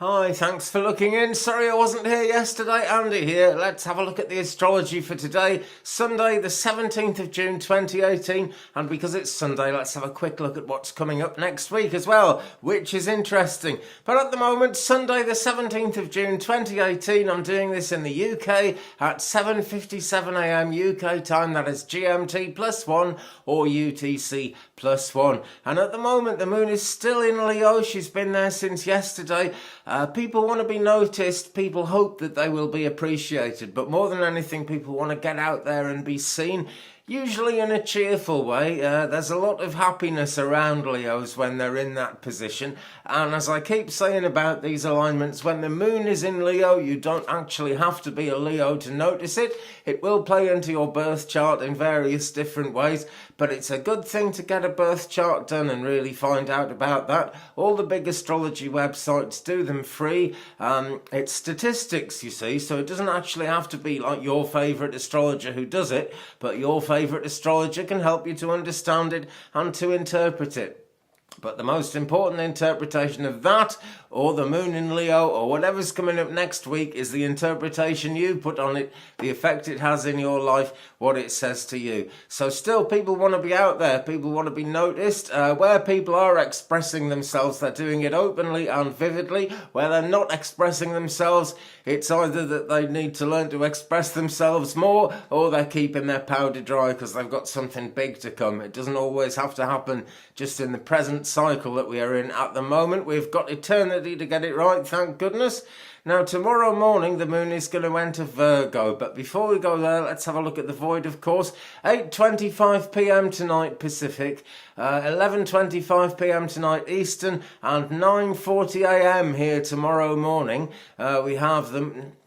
Hi, thanks for looking in. Sorry I wasn't here yesterday. Andy here. Let's have a look at the astrology for today, Sunday the 17th of June 2018. And because it's Sunday, let's have a quick look at what's coming up next week as well, which is interesting. But at the moment, Sunday the 17th of June 2018, I'm doing this in the UK at 7:57am UK time. That is GMT +1 or UTC +1. And at the moment, the moon is still in Leo. She's been there since yesterday. People want to be noticed, people hope that they will be appreciated, but more than anything, people want to get out there and be seen, usually in a cheerful way. There's a lot of happiness around Leos when they're in that position, and as I keep saying about these alignments, when the moon is in Leo, you don't actually have to be a Leo to notice it. It will play into your birth chart in various different ways, but it's a good thing to get a birth chart done and really find out about that. All the big astrology websites do them free. It's statistics, you see, so it doesn't actually have to be like your favourite astrologer who does it, but your favourite astrologer can help you to understand it and to interpret it. But the most important interpretation of that, or the moon in Leo, or whatever's coming up next week, is the interpretation you put on it, the effect it has in your life, what it says to you. So still, people want to be out there, people want to be noticed. Where people are expressing themselves, they're doing it openly and vividly. Where they're not expressing themselves, it's either that they need to learn to express themselves more, or they're keeping their powder dry because they've got something big to come. It doesn't always have to happen just in the present cycle that we are in at the moment. We've got eternity to get it right, thank goodness. Now, tomorrow morning, the moon is going to enter Virgo. But before we go there, let's have a look at the void, of course. 8:25pm tonight, Pacific. 11:25pm tonight, Eastern. And 9:40am here tomorrow morning. We have them...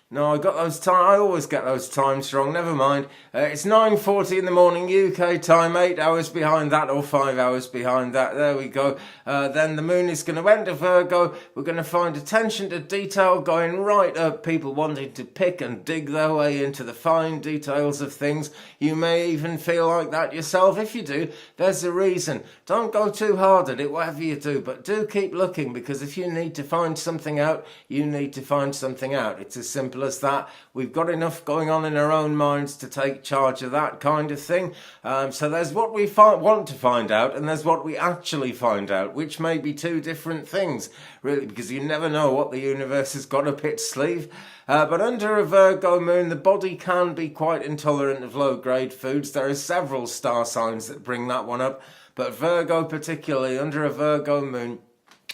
No, I got those times. I always get those times wrong. Never mind. It's 9:40 in the morning UK time, 8 hours behind that or 5 hours behind that. There we go. Then the moon is going to enter Virgo. We're going to find attention to detail going right up. People wanting to pick and dig their way into the fine details of things. You may even feel like that yourself. If you do, there's a reason. Don't go too hard at it, whatever you do, but do keep looking, because if you need to find something out, you need to find something out. It's as simple as that. We've got enough going on in our own minds to take charge of that kind of thing. So there's what we want to find out, and there's what we actually find out, which may be two different things, really, because you never know what the universe has got up its sleeve. But under a Virgo moon, the body can be quite intolerant of low-grade foods. There are several star signs that bring that one up, but Virgo particularly, under a Virgo moon,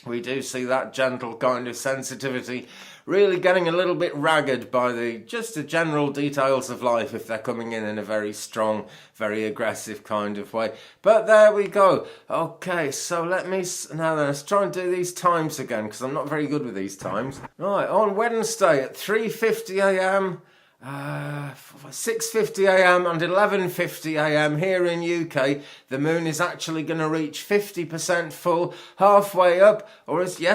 we do see that gentle kind of sensitivity really getting a little bit ragged by the general details of life if they're coming in a very strong, very aggressive kind of way. But there we go. Okay, so let's try and do these times again, because I'm not very good with these times. Right, on Wednesday at 3:50am, 6:50am and 11:50am here in UK, the moon is actually going to reach 50% full, halfway up,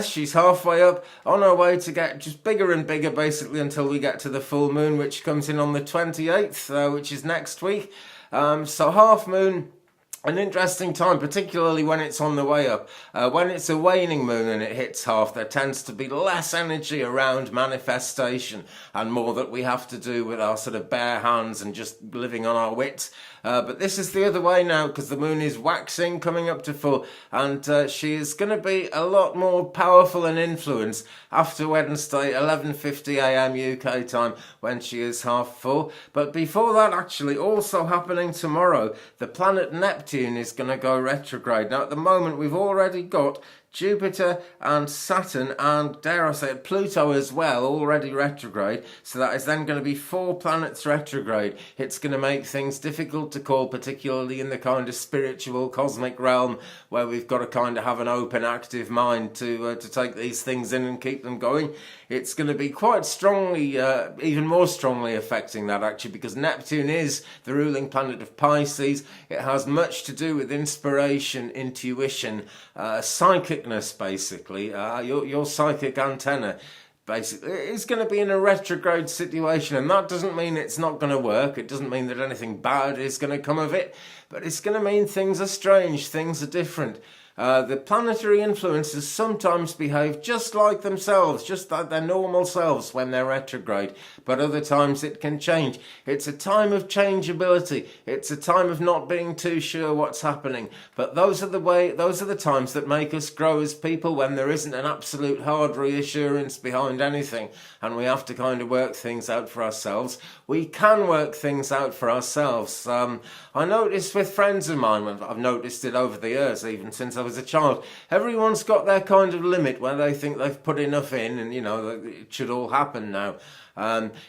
she's halfway up, on her way to get just bigger and bigger, basically, until we get to the full moon, which comes in on the 28th, which is next week. So half moon, an interesting time, particularly when it's on the way up. When it's a waning moon and it hits half, there tends to be less energy around manifestation and more that we have to do with our sort of bare hands and just living on our wits. But this is the other way now, because the moon is waxing, coming up to full, and she is going to be a lot more powerful and influence after Wednesday, 11:50am UK time, when she is half full. But before that, actually, also happening tomorrow, the planet Neptune is going to go retrograde. Now, at the moment, we've already got Jupiter and Saturn and, dare I say it, Pluto as well, already retrograde. So that is then going to be 4 planets retrograde. It's going to make things difficult to call, particularly in the kind of spiritual, cosmic realm, where we've got to kind of have an open, active mind to take these things in and keep them going. It's going to be quite strongly, even more strongly affecting that, actually, because Neptune is the ruling planet of Pisces. It has much to do with inspiration, intuition, psychicness, basically, your psychic antenna. Basically, it's going to be in a retrograde situation, and that doesn't mean it's not going to work. It doesn't mean that anything bad is going to come of it, but it's going to mean things are strange, things are different. The planetary influences sometimes behave just like themselves, just like their normal selves when they're retrograde, but other times it can change. It's a time of changeability. It's a time of not being too sure what's happening. But those are the times that make us grow as people, when there isn't an absolute hard reassurance behind anything, and we have to kind of work things out for ourselves. We can work things out for ourselves. I noticed with friends of mine, I've noticed it over the years, even since I was a child, everyone's got their kind of limit where they think they've put enough in and, it should all happen now.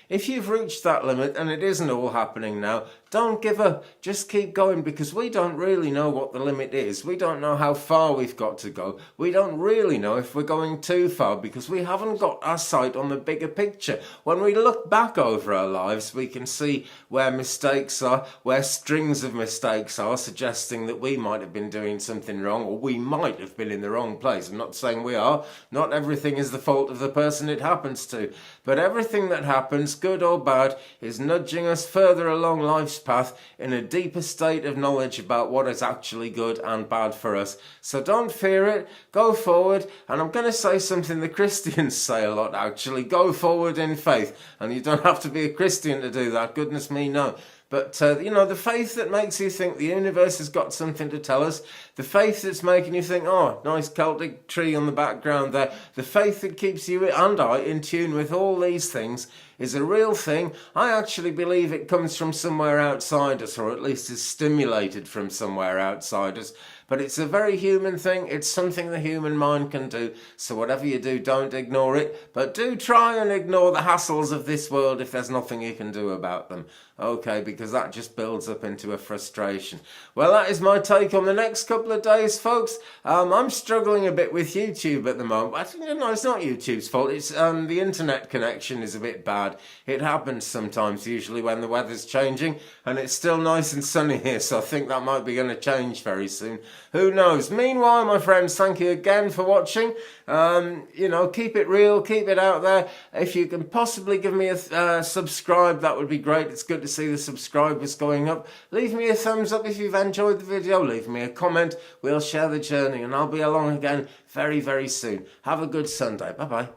If you've reached that limit and it isn't all happening now, don't give up. Just keep going, because we don't really know what the limit is. We don't know how far we've got to go. We don't really know if we're going too far, because we haven't got our sight on the bigger picture. When we look back over our lives, we can see where mistakes are, where strings of mistakes are, suggesting that we might have been doing something wrong, or we might have been in the wrong place. I'm not saying we are. Not everything is the fault of the person it happens to. But everything that happens, good or bad, is nudging us further along life's path in a deeper state of knowledge about what is actually good and bad for us. So don't fear it, go forward, and I'm going to say something the Christians say a lot actually: go forward in faith. And you don't have to be a Christian to do that, goodness me, no. But, the faith that makes you think the universe has got something to tell us, the faith that's making you think, oh, nice Celtic tree on the background there, the faith that keeps you and I in tune with all these things is a real thing. I actually believe it comes from somewhere outside us, or at least is stimulated from somewhere outside us. But it's a very human thing. It's something the human mind can do. So whatever you do, don't ignore it. But do try and ignore the hassles of this world if there's nothing you can do about them. Okay, because that just builds up into a frustration. Well, that is my take on the next couple of days, folks. I'm struggling a bit with YouTube at the moment. I think, it's not YouTube's fault. It's the internet connection is a bit bad. It happens sometimes, usually when the weather's changing, and it's still nice and sunny here, so I think that might be going to change very soon. Who knows? Meanwhile, my friends, thank you again for watching. Keep it real, keep it out there. If you can possibly give me a subscribe, that would be great. It's good to see the subscribers going up. Leave me a thumbs up if you've enjoyed the video. Leave me a comment. We'll share the journey, and I'll be along again very, very soon. Have a good Sunday. Bye-bye.